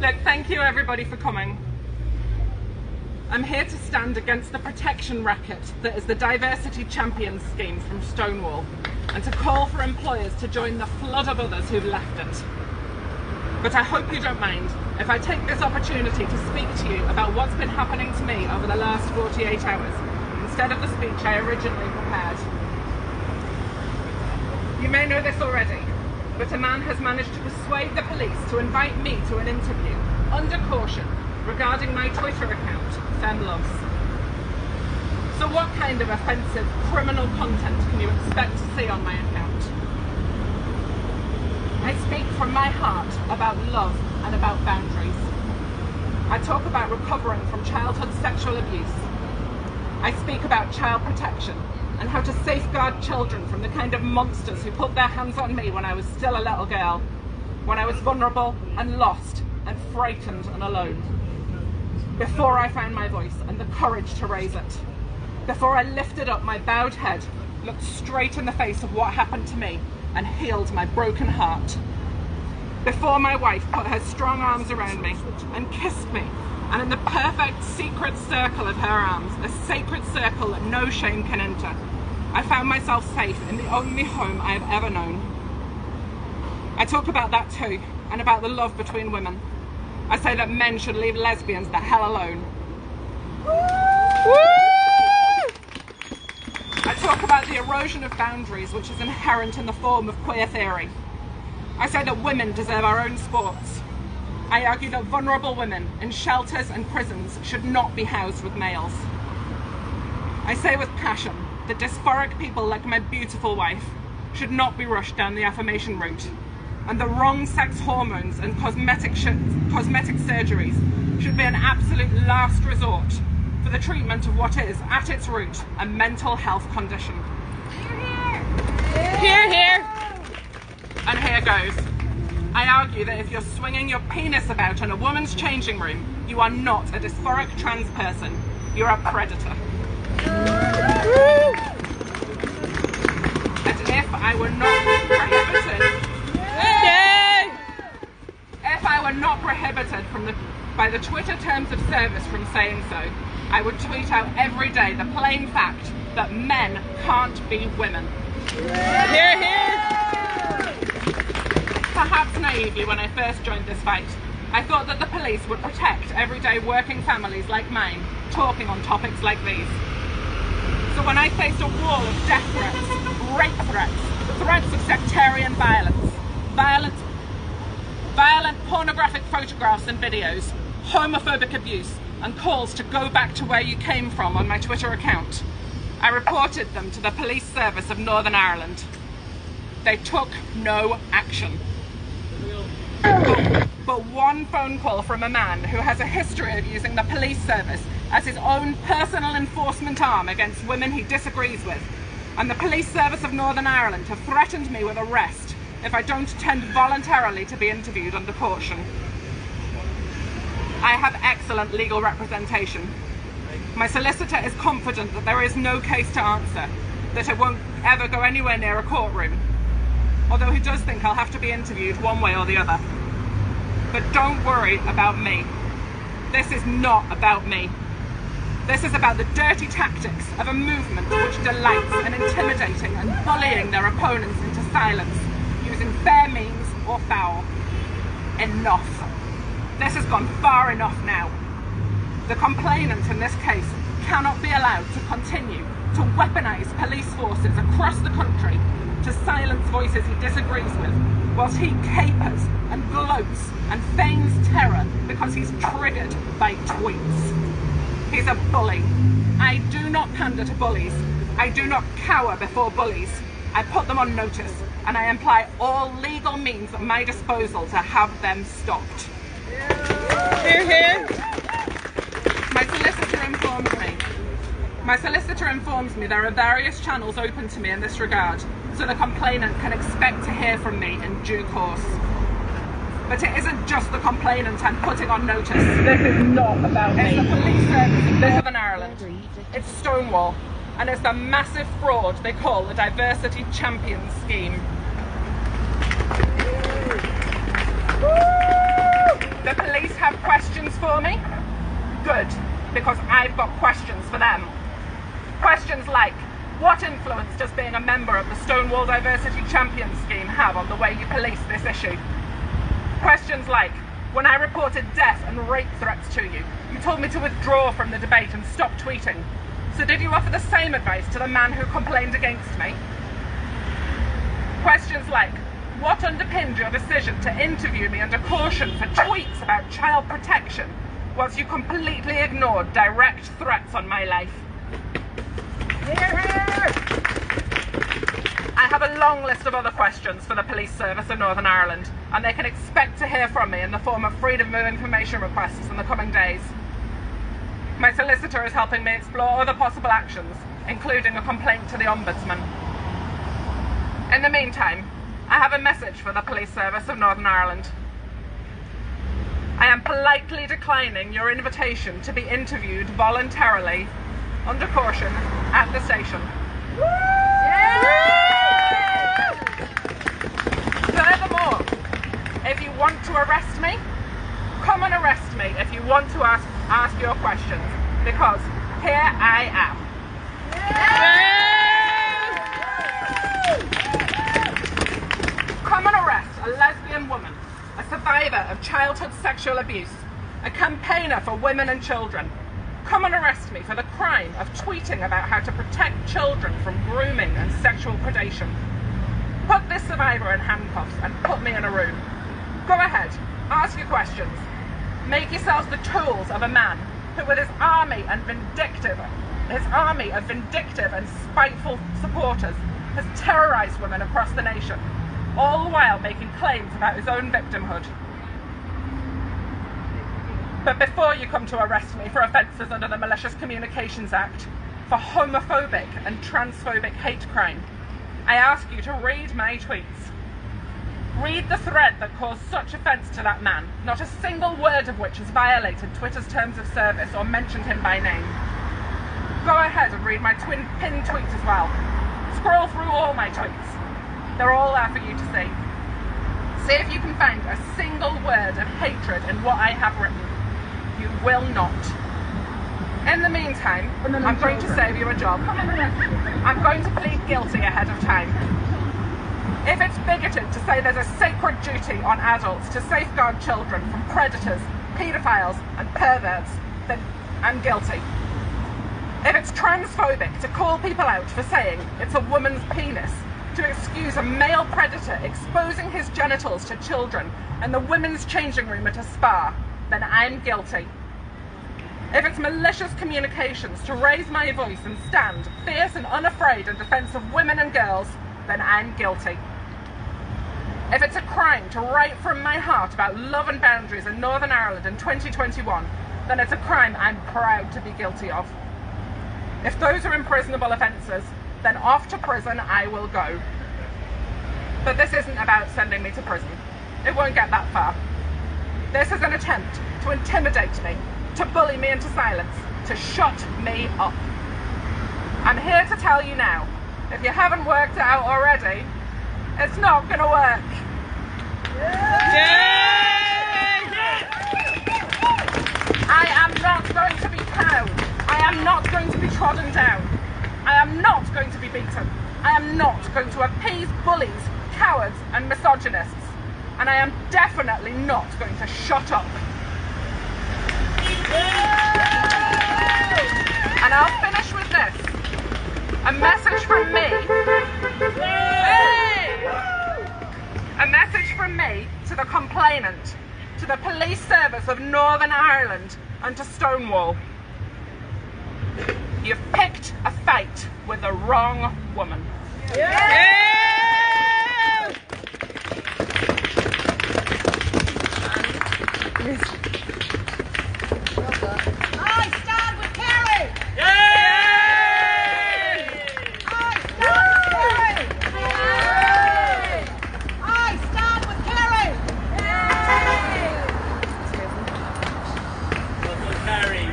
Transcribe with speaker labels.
Speaker 1: Look, thank you everybody for coming. I'm here to stand against the protection racket that is the Diversity Champions scheme from Stonewall, and to call for employers to join the flood of others who've left it. But I hope you don't mind if I take this opportunity to speak to you about what's been happening to me over the last 48 hours, instead of the speech I originally prepared. You may know this already, but a man has managed to persuade the police to invite me to an interview, under caution, regarding my Twitter account, FemLoves. So what kind of offensive criminal content can you expect to see on my account? I speak from my heart about love and about boundaries. I talk about recovering from childhood sexual abuse. I speak about child protection and how to safeguard children from the kind of monsters who put their hands on me when I was still a little girl, when I was vulnerable and lost and frightened and alone. Before I found my voice and the courage to raise it. Before I lifted up my bowed head, looked straight in the face of what happened to me and healed my broken heart. Before my wife put her strong arms around me and kissed me, and in the perfect secret circle of her arms, a sacred circle that no shame can enter, I found myself safe in the only home I have ever known. I talk about that too, and about the love between women. I say that men should leave lesbians the hell alone. I talk about the erosion of boundaries which is inherent in the form of queer theory. I say that women deserve our own sports. I argue that vulnerable women in shelters and prisons should not be housed with males. I say with passion that dysphoric people like my beautiful wife should not be rushed down the affirmation route, and the wrong sex hormones and cosmetic surgeries should be an absolute last resort for the treatment of what is, at its root, a mental health condition. Hear, hear! And here goes. I argue that if you're swinging your penis about in a woman's changing room, you are not a dysphoric trans person. You're a predator. And if I were not prohibited, by the Twitter terms of service from saying so, I would tweet out every day the plain fact that men can't be women. Hear, hear! Perhaps naively, when I first joined this fight, I thought that the police would protect everyday working families like mine, talking on topics like these. So when I faced a wall of death threats, rape threats, threats of sectarian violence, violent pornographic photographs and videos, homophobic abuse, and calls to go back to where you came from on my Twitter account, I reported them to the Police Service of Northern Ireland. They took no action. But one phone call from a man who has a history of using the police service as his own personal enforcement arm against women he disagrees with, and the Police Service of Northern Ireland have threatened me with arrest if I don't attend voluntarily to be interviewed under caution. I have excellent legal representation. My solicitor is confident that there is no case to answer, that it won't ever go anywhere near a courtroom, although he does think I'll have to be interviewed one way or the other. But don't worry about me. This is not about me. This is about the dirty tactics of a movement which delights in intimidating and bullying their opponents into silence, using fair means or foul. Enough. This has gone far enough now. The complainant in this case cannot be allowed to continue to weaponise police forces across the country to silence voices he disagrees with, whilst he capers and gloats and feigns terror because he's triggered by tweets. He's a bully. I do not pander to bullies. I do not cower before bullies. I put them on notice, and I employ all legal means at my disposal to have them stopped. Hear, hear. My solicitor informs me there are various channels open to me in this regard, so the complainant can expect to hear from me in due course. But it isn't just the complainant I'm putting on notice. This is not about me. It's the Police Service of Northern Ireland. It's Stonewall. And it's the massive fraud they call the Diversity Champions scheme. The police for me? Good, because I've got questions for them. Questions like, what influence does being a member of the Stonewall Diversity Champions scheme have on the way you police this issue? Questions like, when I reported death and rape threats to you, you told me to withdraw from the debate and stop tweeting. So did you offer the same advice to the man who complained against me? Questions like, what underpinned your decision to interview me under caution for tweets about child protection, whilst you completely ignored direct threats on my life? I have a long list of other questions for the Police Service of Northern Ireland, and they can expect to hear from me in the form of freedom of information requests in the coming days. My solicitor is helping me explore other possible actions, including a complaint to the Ombudsman. In the meantime, I have a message for the Police Service of Northern Ireland. I am politely declining your invitation to be interviewed voluntarily, under caution, at the station. Furthermore, if you want to arrest me, come and arrest me if you want to ask your questions, because here I am. Come and arrest a lesbian woman, a survivor of childhood sexual abuse, a campaigner for women and children. Come and arrest me for the crime of tweeting about how to protect children from grooming and sexual predation. Put this survivor in handcuffs and put me in a room. Go ahead, ask your questions. Make yourselves the tools of a man who, with his army of vindictive and spiteful supporters, has terrorised women across the nation, all the while making claims about his own victimhood. But before you come to arrest me for offences under the Malicious Communications Act, for homophobic and transphobic hate crime, I ask you to read my tweets. Read the thread that caused such offence to that man, not a single word of which has violated Twitter's terms of service or mentioned him by name. Go ahead and read my pinned tweets as well. Scroll through all my tweets. They're all there for you to see. See if you can find a single word of hatred in what I have written. You will not. In the meantime, I'm going to save you a job. I'm going to plead guilty ahead of time. If it's bigoted to say there's a sacred duty on adults to safeguard children from predators, paedophiles and perverts, then I'm guilty. If it's transphobic to call people out for saying it's a woman's penis, to excuse a male predator exposing his genitals to children in the women's changing room at a spa, then I'm guilty. If it's malicious communications to raise my voice and stand fierce and unafraid in defence of women and girls, then I'm guilty. If it's a crime to write from my heart about love and boundaries in Northern Ireland in 2021, then it's a crime I'm proud to be guilty of. If those are imprisonable offences, then off to prison I will go. But this isn't about sending me to prison. It won't get that far. This is an attempt to intimidate me, to bully me into silence, to shut me up. I'm here to tell you now, if you haven't worked it out already, it's not going to work. I am not going to be cowed. I am not going to be trodden down. I am not going to be beaten. I am not going to appease bullies, cowards and misogynists. And I am definitely not going to shut up. And I'll finish with this. A message from me. A message from me to the complainant, to the Police Service of Northern Ireland and to Stonewall. You've picked a fight with the wrong woman.